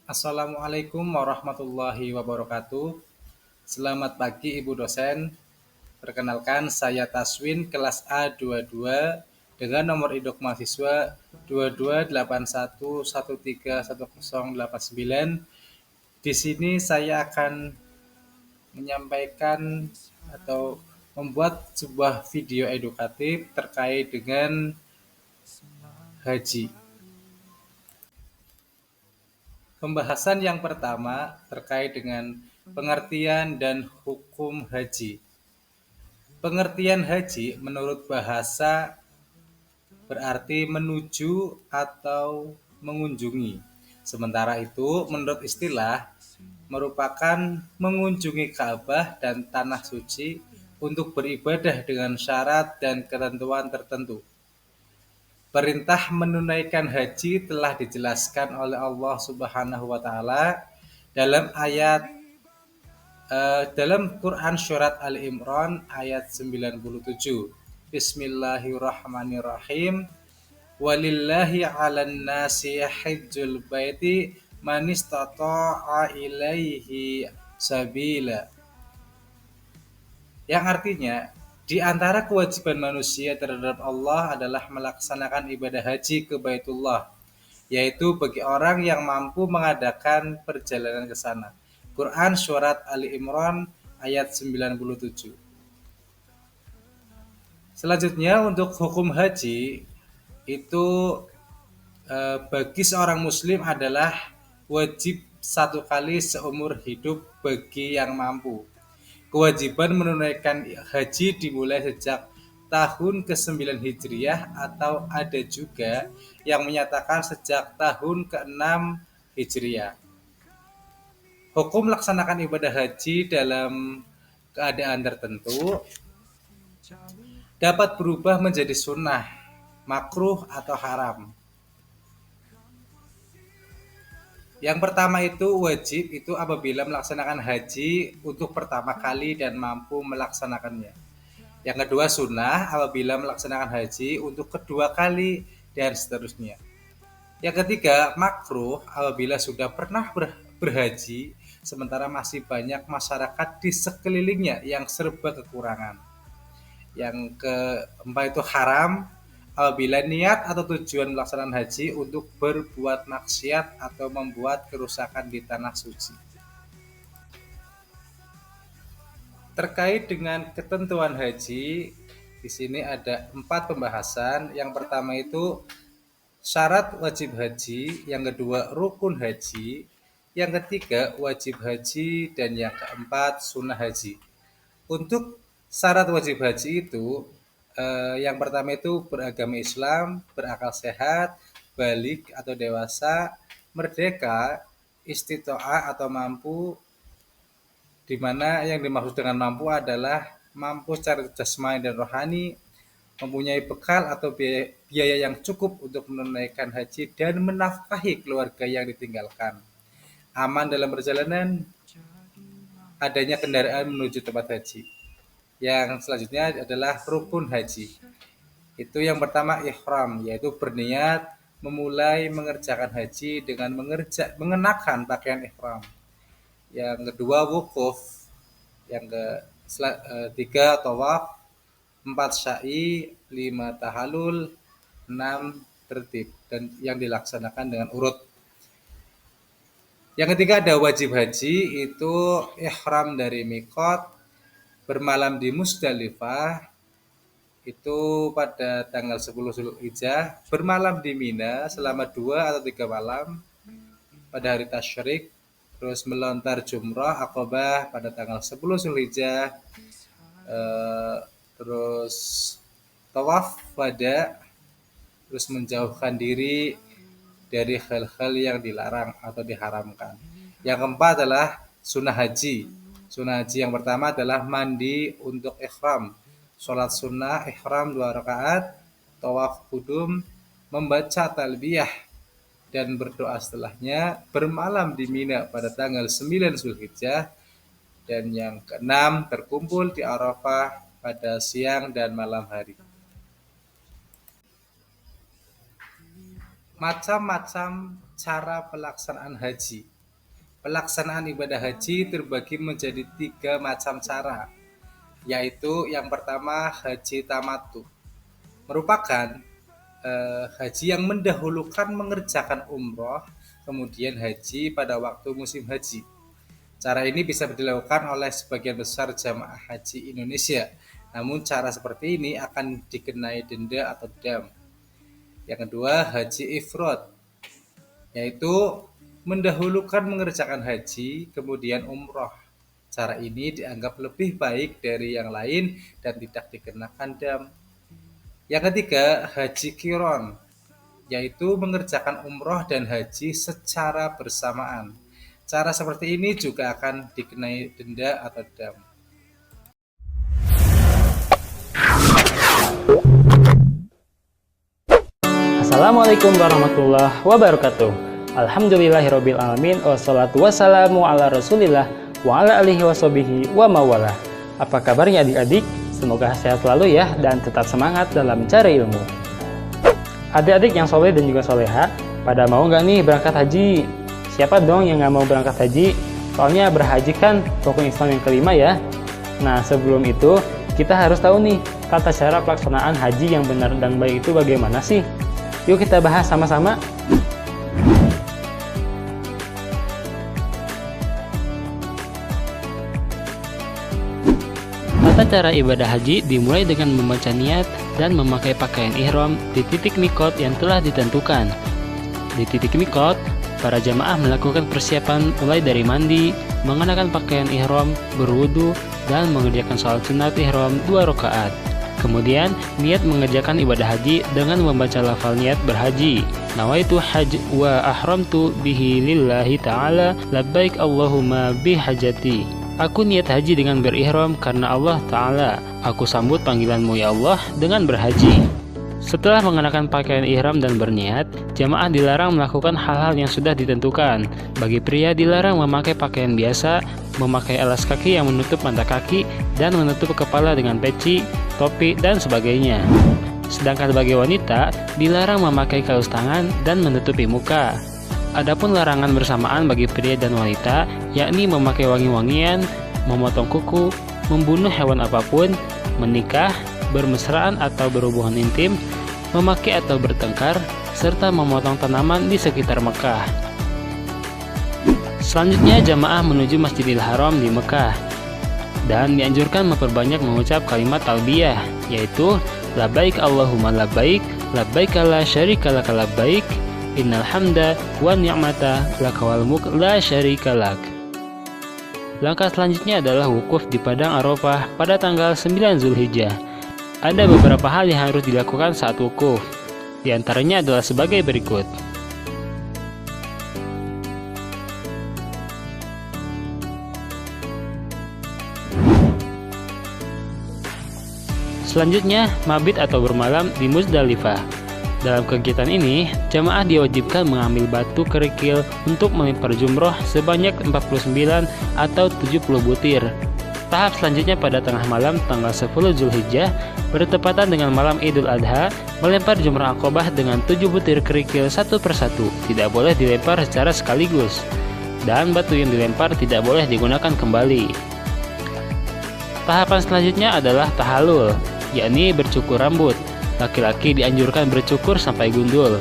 Assalamualaikum warahmatullahi wabarakatuh. Selamat pagi Ibu dosen. Perkenalkan saya Taswin kelas A22 dengan nomor induk mahasiswa 2281131089. Di sini saya akan menyampaikan atau membuat sebuah video edukatif terkait dengan haji. Pembahasan yang pertama terkait dengan pengertian dan hukum haji. Pengertian haji menurut bahasa berarti menuju atau mengunjungi. Sementara itu, menurut istilah, merupakan mengunjungi Ka'bah dan tanah suci untuk beribadah dengan syarat dan ketentuan tertentu. Perintah menunaikan haji telah dijelaskan oleh Allah Subhanahu wa taala dalam dalam Quran surat Ali Imran ayat 97. Bismillahirrahmanirrahim. Walillahi 'alan nasi hajjul baiti man istata'a ilaihi sabila. Yang artinya, di antara kewajiban manusia terhadap Allah adalah melaksanakan ibadah haji ke Baitullah, yaitu bagi orang yang mampu mengadakan perjalanan ke sana. Quran Surat Ali Imran ayat 97. Selanjutnya untuk hukum haji itu bagi seorang muslim adalah wajib satu kali seumur hidup bagi yang mampu. Kewajiban menunaikan haji dimulai sejak tahun ke-9 Hijriah atau ada juga yang menyatakan sejak tahun ke-6 Hijriah. Hukum melaksanakan ibadah haji dalam keadaan tertentu dapat berubah menjadi sunnah, makruh atau haram. Yang pertama itu wajib itu apabila melaksanakan haji untuk pertama kali dan mampu melaksanakannya. Yang kedua sunnah apabila melaksanakan haji untuk kedua kali dan seterusnya. Yang ketiga makruh apabila sudah pernah berhaji sementara masih banyak masyarakat di sekelilingnya yang serba kekurangan. Yang keempat itu haram apabila niat atau tujuan melaksanakan haji untuk berbuat maksiat atau membuat kerusakan di tanah suci. Terkait dengan ketentuan haji, di sini ada 4 pembahasan. Yang pertama itu syarat wajib haji, yang kedua rukun haji, yang ketiga wajib haji, dan yang keempat sunnah haji. Untuk syarat wajib haji itu yang pertama itu beragama Islam, berakal sehat, balik atau dewasa, merdeka, istitoah atau mampu, di mana yang dimaksud dengan mampu adalah mampu secara jasmani dan rohani, mempunyai bekal atau biaya yang cukup untuk menunaikan haji dan menafkahi keluarga yang ditinggalkan, aman dalam perjalanan, adanya kendaraan menuju tempat haji. Yang selanjutnya adalah rukun haji. Itu yang pertama ihram, yaitu berniat memulai mengerjakan haji dengan mengenakan pakaian ihram. Yang kedua wukuf, yang ketiga tawaf, 4 syai, 5 tahalul, 6 tertib dan yang dilaksanakan dengan urut. Yang ketiga ada wajib haji, itu ihram dari miqat, bermalam di Musdalifah itu pada tanggal 10 Zulhijjah, bermalam di Mina selama 2 atau 3 malam pada hari tasyrik, terus melontar jumrah Aqabah pada tanggal 10 Zulhijjah, terus tawaf wada, terus menjauhkan diri dari hal-hal yang dilarang atau diharamkan. Yang keempat adalah sunnah haji. Sunnah haji yang pertama adalah mandi untuk ihram, sholat sunnah ihram 2 rakaat, tawaf kudum, membaca talbiyah dan berdoa setelahnya, bermalam di Mina pada tanggal 9 Zulhijjah, dan yang keenam terkumpul di Arafah pada siang dan malam hari. Macam-macam cara pelaksanaan haji. Pelaksanaan ibadah haji terbagi menjadi 3 macam cara, yaitu yang pertama haji tamattu, merupakan haji yang mendahulukan mengerjakan umroh, kemudian haji pada waktu musim haji. Cara ini bisa dilakukan oleh sebagian besar jamaah haji Indonesia. Namun cara seperti ini akan dikenai denda atau dam. Yang kedua, haji ifrad, yaitu mendahulukan mengerjakan haji, kemudian umroh. Cara ini dianggap lebih baik dari yang lain dan tidak dikenakan dam. Yang ketiga, haji qiron, yaitu mengerjakan umroh dan haji secara bersamaan. Cara seperti ini juga akan dikenai denda atau dam. Assalamualaikum warahmatullahi wabarakatuh. Alhamdulillahirabbil alamin wassalatu wassalamu ala Rasulillah wa ala alihi washabihi wa mawalah. Apa kabarnya adik-adik? Semoga sehat selalu ya dan tetap semangat dalam mencari ilmu. Adik-adik yang soleh dan juga soleha, pada mau nggak nih berangkat haji? Siapa dong yang nggak mau berangkat haji? Soalnya berhaji kan rukun Islam yang kelima ya. Nah sebelum itu kita harus tahu nih tata cara pelaksanaan haji yang benar dan baik itu bagaimana sih? Yuk kita bahas sama-sama. Tata cara ibadah haji dimulai dengan membaca niat dan memakai pakaian ihram di titik mikot yang telah ditentukan. Di titik mikot, para jamaah melakukan persiapan mulai dari mandi, mengenakan pakaian ihram, berwudu, dan mengerjakan sholat sunat ihram 2 rakaat. Kemudian, niat mengerjakan ibadah haji dengan membaca lafal niat berhaji. Nawaitu hajj wa ahramtu bihi lillahi ta'ala labbaik Allahumma bihajati. Aku niat haji dengan berihram karena Allah Ta'ala. Aku sambut panggilanmu ya Allah dengan berhaji. Setelah mengenakan pakaian ihram dan berniat, jamaah dilarang melakukan hal-hal yang sudah ditentukan. Bagi pria dilarang memakai pakaian biasa, memakai alas kaki yang menutup mata kaki, dan menutup kepala dengan peci, topi, dan sebagainya. Sedangkan bagi wanita, dilarang memakai kaos tangan dan menutupi muka. Adapun larangan bersamaan bagi pria dan wanita, yakni memakai wangi-wangian, memotong kuku, membunuh hewan apapun, menikah, bermesraan atau berhubungan intim, memakai atau bertengkar, serta memotong tanaman di sekitar Mekah. Selanjutnya jamaah menuju Masjidil Haram di Mekah dan dianjurkan memperbanyak mengucap kalimat talbiyah, yaitu labbaik Allahumma labbaik, labbaik la syarika laka labbaik, innal hamda wa ni'mata laka wal mulk la syarika lak. Langkah selanjutnya adalah wukuf di Padang Arafah pada tanggal 9 Zulhijjah. Ada beberapa hal yang harus dilakukan saat wukuf. Di antaranya adalah sebagai berikut. Selanjutnya, mabit atau bermalam di Muzdalifah. Dalam kegiatan ini, jamaah diwajibkan mengambil batu kerikil untuk melempar jumroh sebanyak 49 atau 70 butir. Tahap selanjutnya pada tengah malam tanggal 10 Zulhijjah bertepatan dengan malam Idul Adha, melempar jumrah Aqobah dengan 7 butir kerikil satu persatu, tidak boleh dilempar secara sekaligus, dan batu yang dilempar tidak boleh digunakan kembali. Tahapan selanjutnya adalah tahallul, yakni bercukur rambut. Laki-laki dianjurkan bercukur sampai gundul,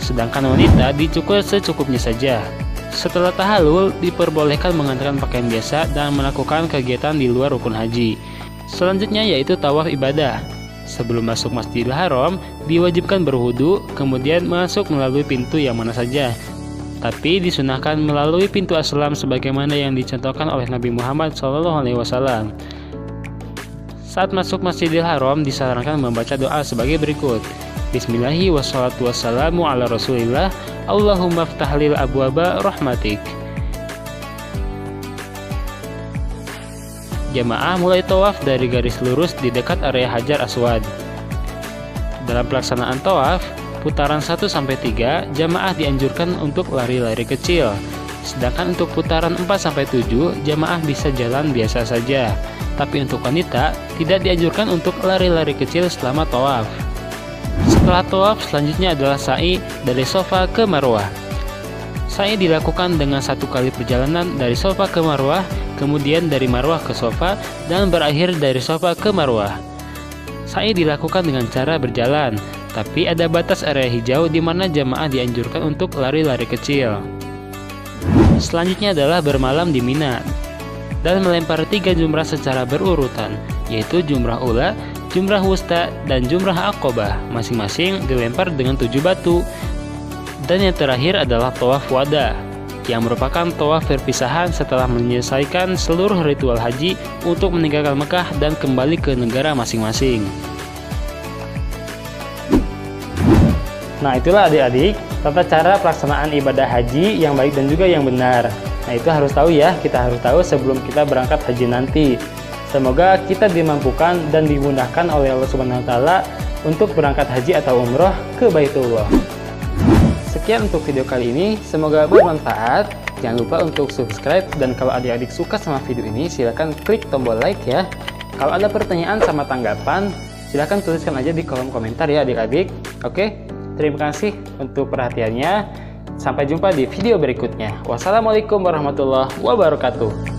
sedangkan wanita dicukur secukupnya saja. Setelah tahallul, diperbolehkan mengenakan pakaian biasa dan melakukan kegiatan di luar rukun haji. Selanjutnya yaitu tawaf ibadah. Sebelum masuk Masjidil Haram, diwajibkan berwudu, kemudian masuk melalui pintu yang mana saja. Tapi disunahkan melalui pintu aslam sebagaimana yang dicontohkan oleh Nabi Muhammad SAW. Saat masuk Masjidil Haram disarankan membaca doa sebagai berikut. Bismillahi wassalatu wassalamu ala Rasulillah, Allahumma ftahlil abwaba rahmatik. Jamaah mulai tawaf dari garis lurus di dekat area Hajar Aswad. Dalam pelaksanaan tawaf, putaran 1-3 jamaah dianjurkan untuk lari-lari kecil. Sedangkan untuk putaran 4-7 jamaah bisa jalan biasa saja. Tapi untuk wanita tidak dianjurkan untuk lari-lari kecil selama tawaf. Setelah tawaf, selanjutnya adalah sa'i dari Safa ke Marwah. Sa'i dilakukan dengan 1 kali perjalanan dari Safa ke Marwah, kemudian dari Marwah ke Safa, dan berakhir dari Safa ke Marwah. Sa'i dilakukan dengan cara berjalan, tapi ada batas area hijau di mana jamaah dianjurkan untuk lari-lari kecil. Selanjutnya adalah bermalam di Mina dan melempar 3 jumrah secara berurutan, yaitu jumrah ula, jumrah wusta, dan jumrah aqobah. Masing-masing dilempar dengan 7 batu. Dan yang terakhir adalah tawaf wada, yang merupakan tawaf perpisahan setelah menyelesaikan seluruh ritual haji untuk meninggalkan Mekah dan kembali ke negara masing-masing. Nah, itulah adik-adik tata cara pelaksanaan ibadah haji yang baik dan juga yang benar. Nah, itu harus tahu ya, kita harus tahu sebelum kita berangkat haji nanti. Semoga kita dimampukan dan dimudahkan oleh Allah Subhanahu wa taala untuk berangkat haji atau umroh ke Baitullah. Sekian untuk video kali ini, semoga bermanfaat. Jangan lupa untuk subscribe, dan kalau adik-adik suka sama video ini, silahkan klik tombol like ya. Kalau ada pertanyaan sama tanggapan, silahkan tuliskan aja di kolom komentar ya adik-adik. Oke, terima kasih untuk perhatiannya. Sampai jumpa di video berikutnya. Wassalamualaikum warahmatullahi wabarakatuh.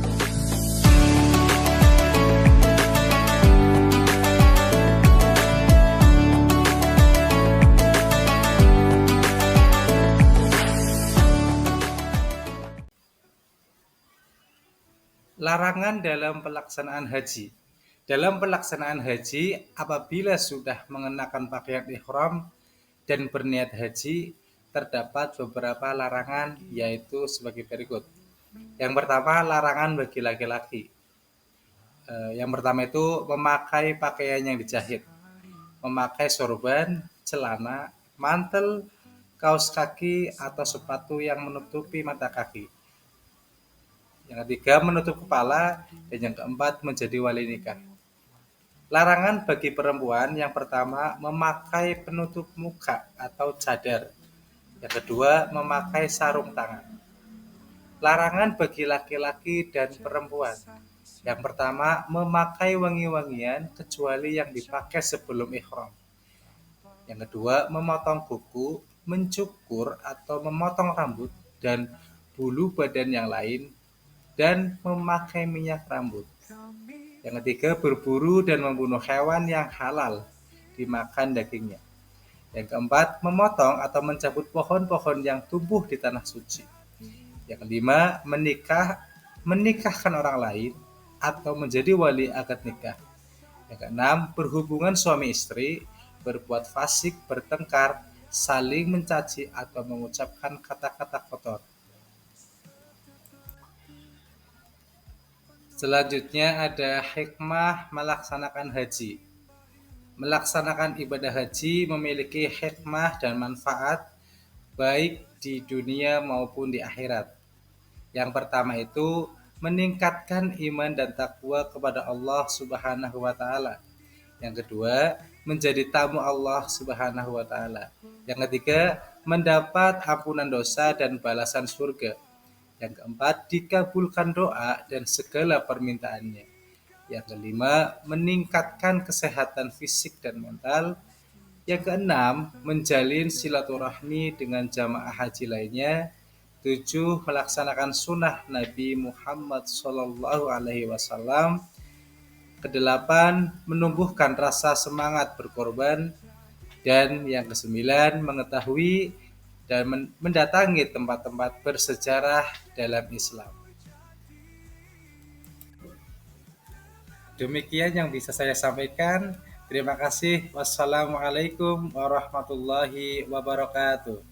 Larangan dalam pelaksanaan haji. Dalam pelaksanaan haji, apabila sudah mengenakan pakaian ihram dan berniat haji, terdapat beberapa larangan, yaitu sebagai berikut. Yang pertama, larangan bagi laki-laki. Yang pertama itu memakai pakaian yang dijahit, memakai sorban, celana, mantel, kaos kaki, atau sepatu yang menutupi mata kaki. Yang ketiga, menutup kepala. Dan yang keempat, menjadi wali nikah. Larangan bagi perempuan, yang pertama, memakai penutup muka atau cadar. Yang kedua, memakai sarung tangan. Larangan bagi laki-laki dan perempuan. Yang pertama, memakai wangi-wangian kecuali yang dipakai sebelum ihram. Yang kedua, memotong kuku, mencukur atau memotong rambut dan bulu badan yang lain, dan memakai minyak rambut. Yang ketiga, berburu dan membunuh hewan yang halal, dimakan dagingnya. Yang keempat, memotong atau mencabut pohon-pohon yang tumbuh di tanah suci. Yang kelima, menikahkan orang lain atau menjadi wali akad nikah. Yang keenam, berhubungan suami istri, berbuat fasik, bertengkar, saling mencaci atau mengucapkan kata-kata kotor. Selanjutnya ada hikmah melaksanakan haji. Melaksanakan ibadah haji memiliki hikmah dan manfaat baik di dunia maupun di akhirat. Yang pertama itu meningkatkan iman dan takwa kepada Allah Subhanahu wa taala. Yang kedua, menjadi tamu Allah Subhanahu wa taala. Yang ketiga, mendapat ampunan dosa dan balasan surga. Yang keempat, dikabulkan doa dan segala permintaannya. Yang kelima, meningkatkan kesehatan fisik dan mental. Yang keenam, menjalin silaturahmi dengan jamaah haji lainnya. 7, melaksanakan sunnah Nabi Muhammad SAW. Kedelapan, menumbuhkan rasa semangat berkorban. Dan yang kesembilan, mengetahui dan mendatangi tempat-tempat bersejarah dalam Islam. Demikian yang bisa saya sampaikan. Terima kasih. Wassalamualaikum warahmatullahi wabarakatuh.